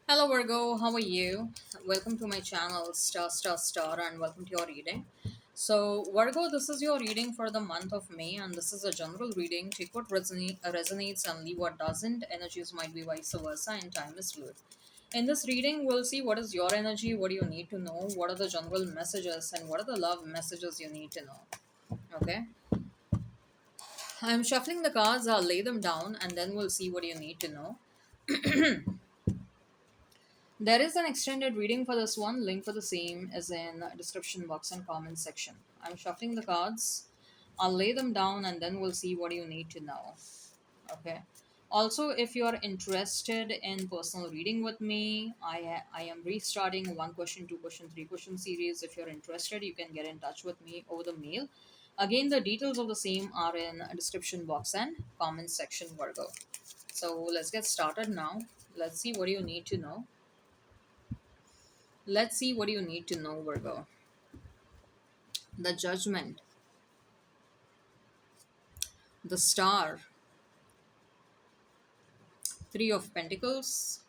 Hello Virgo, how are you? Welcome to my channel Star, and welcome to your reading. So Virgo, this is your reading for the month of May, and this is a general reading. Take what resonates and leave what doesn't. Energies might be vice versa, and time is fluid. In this reading, we'll see what is your energy, what do you need to know, what are the general messages, and what are the love messages you need to know. Okay, I'm shuffling the cards. I'll lay them down, and then we'll see what you need to know. There is an extended reading for this one. Link for the same is in the description box and comment section. I'm shuffling the cards. I'll lay them down and then we'll see what you need to know. Okay. Also, if you're interested in personal reading with me, I am restarting one question, two question, three question series. If you're interested, you can get in touch with me over the mail. Again, the details of the same are in description box and comment section, Virgo. So let's get started now. Let's see what you need to know. Let's see what you need to know, Virgo. The Judgment, the Star, Three of Pentacles,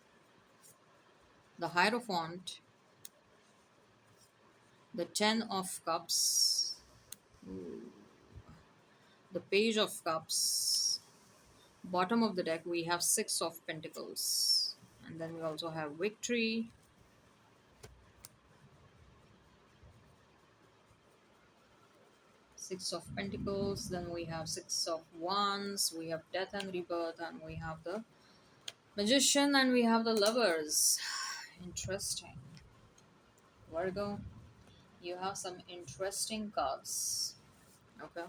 the Hierophant, the Ten of Cups, the Page of Cups. Bottom of the deck, we have Six of Pentacles. And then we also have Victory, Six of Pentacles. Then we have Six of Wands. We have Death and Rebirth. And we have the Magician. And we have the Lovers. Interesting. Virgo, you have some interesting cards. Okay.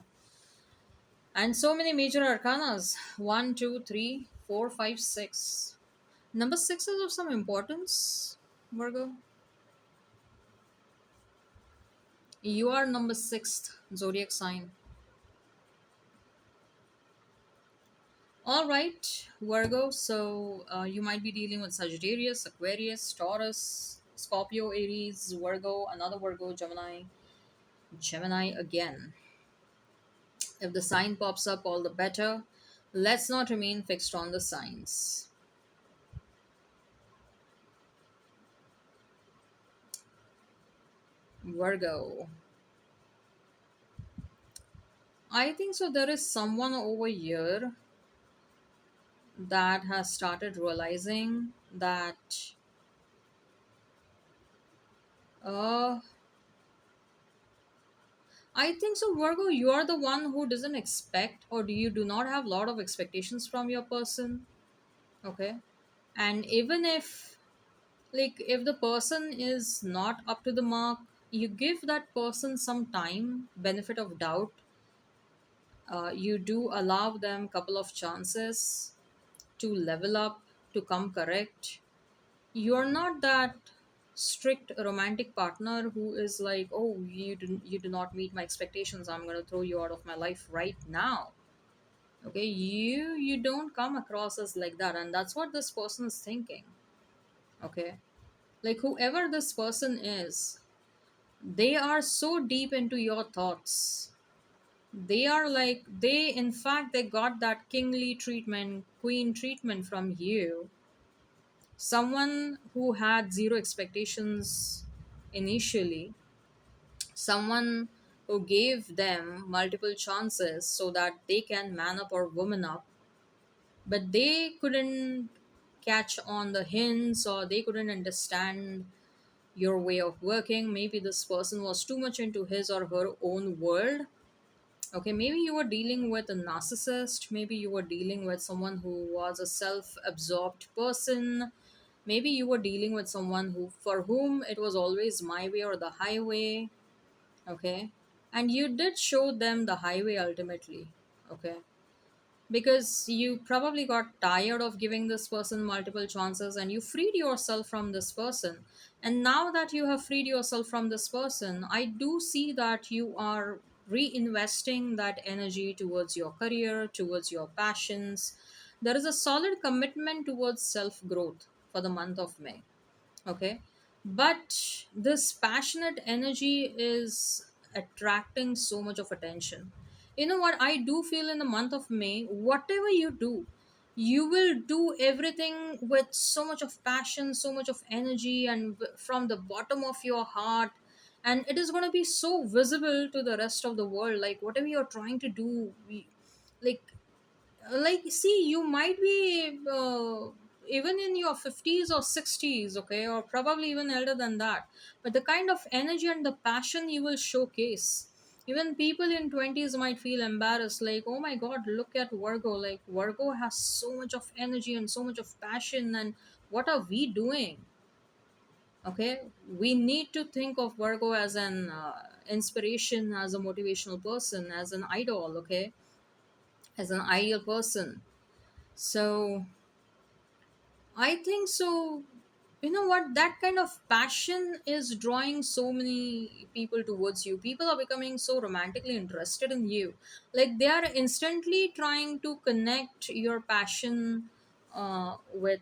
And so many major arcanas. One, two, three, four, five, six. Number six is of some importance, Virgo. You are number sixth zodiac sign. All right, Virgo. So you might be dealing with Sagittarius, Aquarius, Taurus, Scorpio, Aries, Virgo, another Virgo, Gemini, Gemini again. If the sign pops up, all the better. Let's not remain fixed on the signs. Virgo. I think so. There is someone over here that has started realizing that uh I think so, Virgo, you are the one who doesn't expect, or do you do not have a lot of expectations from your person. Okay. And even if, like, if the person is not up to the mark, you give that person some time, benefit of doubt. You do allow them couple of chances to level up, to come correct. You're not that strict romantic partner who is like, oh, you do not meet my expectations, I'm going to throw you out of my life right now. Okay, you don't come across as like that, and that's what this person is thinking. Okay, like whoever this person is, they are so deep into your thoughts. They are like, they in fact they got that kingly treatment, queen treatment from you. Someone who had zero expectations initially, someone who gave them multiple chances so that they can man up or woman up, but they couldn't catch on the hints, or they couldn't understand your way of working. Maybe this person was too much into his or her own world. Okay, maybe you were dealing with a narcissist, maybe you were dealing with someone who was a self absorbed person. Maybe you were dealing with someone who, for whom it was always my way or the highway. Okay, and you did show them the highway ultimately. Okay, because you probably got tired of giving this person multiple chances and you freed yourself from this person. And now that you have freed yourself from this person, I do see that you are reinvesting that energy towards your career, towards your passions. There is a solid commitment towards self growth for the month of May. Okay, but this passionate energy is attracting so much of attention. You know what I do feel in the month of May? Whatever you do, You will do everything with so much of passion, so much of energy, and from the bottom of your heart. And it is going to be so visible to the rest of the world, like whatever you're trying to do, like see, you might be even in your 50s or 60s, okay, or probably even elder than that, but the kind of energy and the passion you will showcase, even people in 20s might feel embarrassed, like, oh my god, look at Virgo, like Virgo has so much of energy and so much of passion, and what are we doing? Okay, we need to think of Virgo as an inspiration, as a motivational person, as an idol, okay, as an ideal person. So I think so. You know what? That kind of passion is drawing so many people towards you. People are becoming so romantically interested in you. Like they are instantly trying to connect your passion with,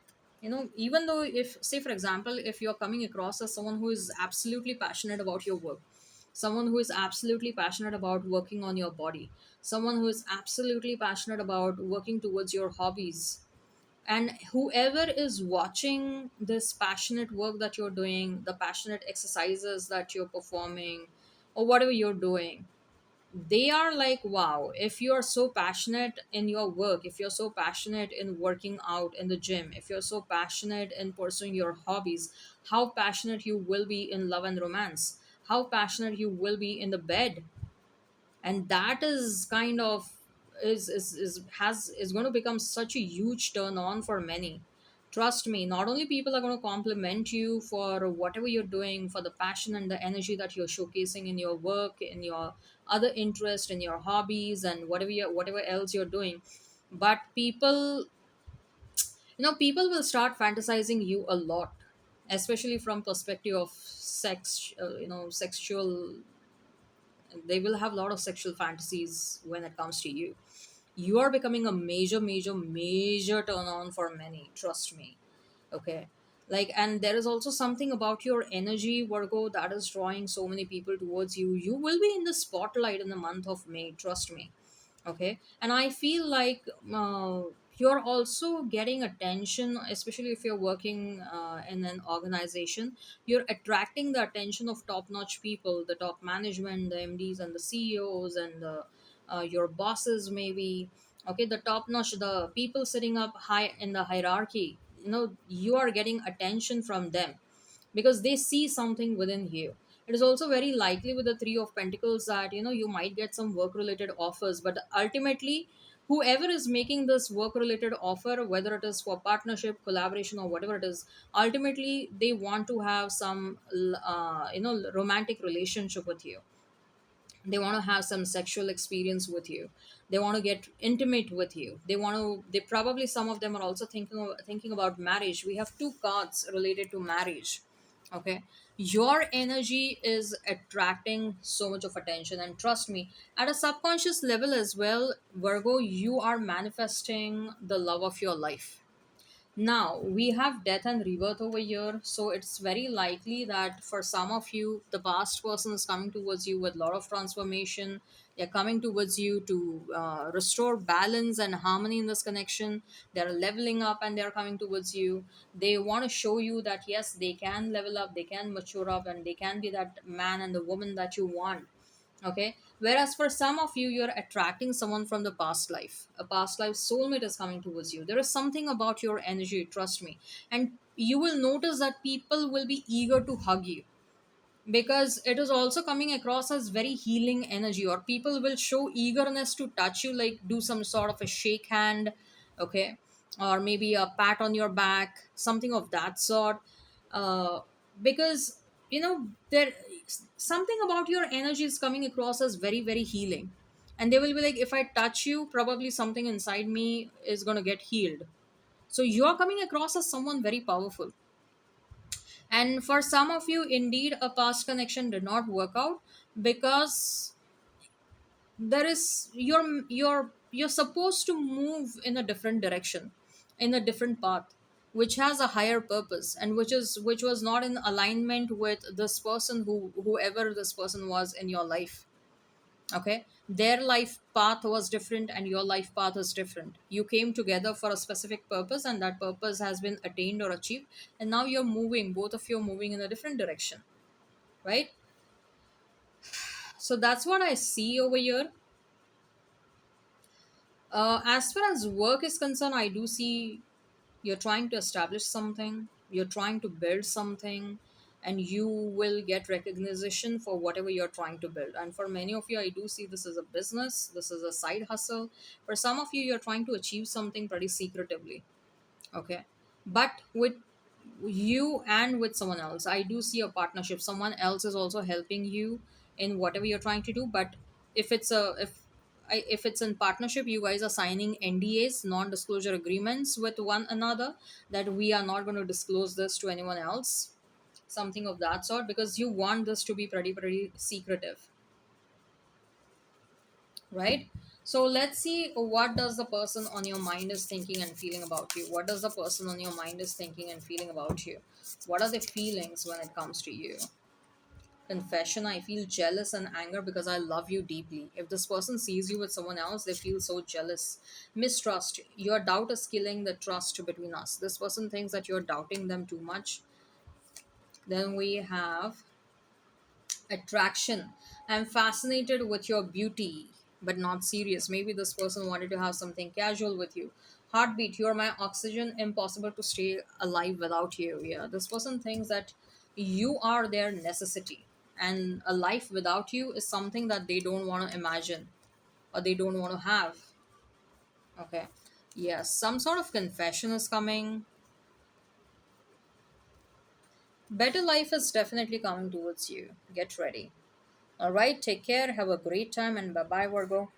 even though, if, say, for example, if you're coming across as someone who is absolutely passionate about your work, someone who is absolutely passionate about working on your body, someone who is absolutely passionate about working towards your hobbies, and whoever is watching this passionate work that you're doing, the passionate exercises that you're performing, or whatever you're doing, they are like, wow, if you're so passionate in your work, if you're so passionate in working out in the gym, if you're so passionate in pursuing your hobbies, how passionate you will be in love and romance, how passionate you will be in the bed. And that is kind of is going to become such a huge turn on for many. Trust me, not only people are going to compliment you for whatever you're doing, for the passion and the energy that you're showcasing in your work, in your other interest, in your hobbies, and whatever else you're doing, but people will start fantasizing you a lot, especially from perspective of sex, sexual. They will have a lot of sexual fantasies when it comes to you. You are becoming a major, major, major turn on for many, trust me. Okay, like, and there is also something about your energy, Virgo, that is drawing so many people towards you. You will be in the spotlight in the month of May, trust me. Okay, and I feel like you're also getting attention, especially if you're working in an organization. You're attracting the attention of top-notch people, the top management, the MDs and the CEOs, and your bosses maybe. Okay, the top-notch, the people sitting up high in the hierarchy, you are getting attention from them because they see something within you. It is also very likely with the Three of Pentacles that you might get some work related offers, but ultimately, whoever is making this work related offer, whether it is for partnership, collaboration, or whatever it is, ultimately they want to have some romantic relationship with you. They want to have some sexual experience with you. They want to get intimate with you. They probably, some of them are also thinking about marriage. We have two cards related to marriage. Okay, your energy is attracting so much of attention, and trust me, at a subconscious level as well, Virgo, you are manifesting the love of your life. Now, we have death and rebirth over here, so it's very likely that for some of you, the past person is coming towards you with a lot of transformation. They're coming towards you to restore balance and harmony in this connection. They're leveling up and they're coming towards you. They want to show you that yes, they can level up, they can mature up, and they can be that man and the woman that you want. Okay, whereas for some of you, you're attracting someone from the past life. A past life soulmate is coming towards you. There is something about your energy, trust me. And you will notice that people will be eager to hug you, because it is also coming across as very healing energy, or people will show eagerness to touch you, like do some sort of a shake hand. Okay, or maybe a pat on your back, something of that sort. Because there, something about your energy is coming across as very, very healing, and they will be like, if I touch you, probably something inside me is going to get healed. So you are coming across as someone very powerful. And for some of you, indeed, a past connection did not work out, because there is you're supposed to move in a different direction, in a different path, which has a higher purpose, and which was not in alignment with this person, whoever this person was in your life. Okay, their life path was different and your life path is different. You came together for a specific purpose, and that purpose has been attained or achieved, and now you're moving, both of you are moving in a different direction, right? So that's what I see over here. As far as work is concerned, I do see you're trying to establish something, you're trying to build something, and you will get recognition for whatever you're trying to build. And for many of you, I do see this as a business, this is a side hustle. For some of you, you're trying to achieve something pretty secretively. Okay, but with you and with someone else, I do see a partnership. Someone else is also helping you in whatever you're trying to do. But if it's a if it's in partnership, you guys are signing NDAs, non-disclosure agreements with one another, that we are not going to disclose this to anyone else, something of that sort, because you want this to be pretty secretive, right? So let's see, what does the person on your mind is thinking and feeling about you. What does the person on your mind is thinking and feeling about you? What are the feelings when it comes to you? Confession: I feel jealous and anger because I love you deeply. If this person sees you with someone else, they feel so jealous. Mistrust: your doubt is killing the trust between us. This person thinks that you're doubting them too much. Then we have attraction: I'm fascinated with your beauty, but not serious. Maybe this person wanted to have something casual with you. Heartbeat: you're my oxygen, impossible to stay alive without you. Yeah, this person thinks that you are their necessity, and a life without you is something that they don't want to imagine or they don't want to have. Okay, yes, some sort of confession is coming. Better life is definitely coming towards you. Get ready. All right, take care, have a great time, and bye bye, Virgo.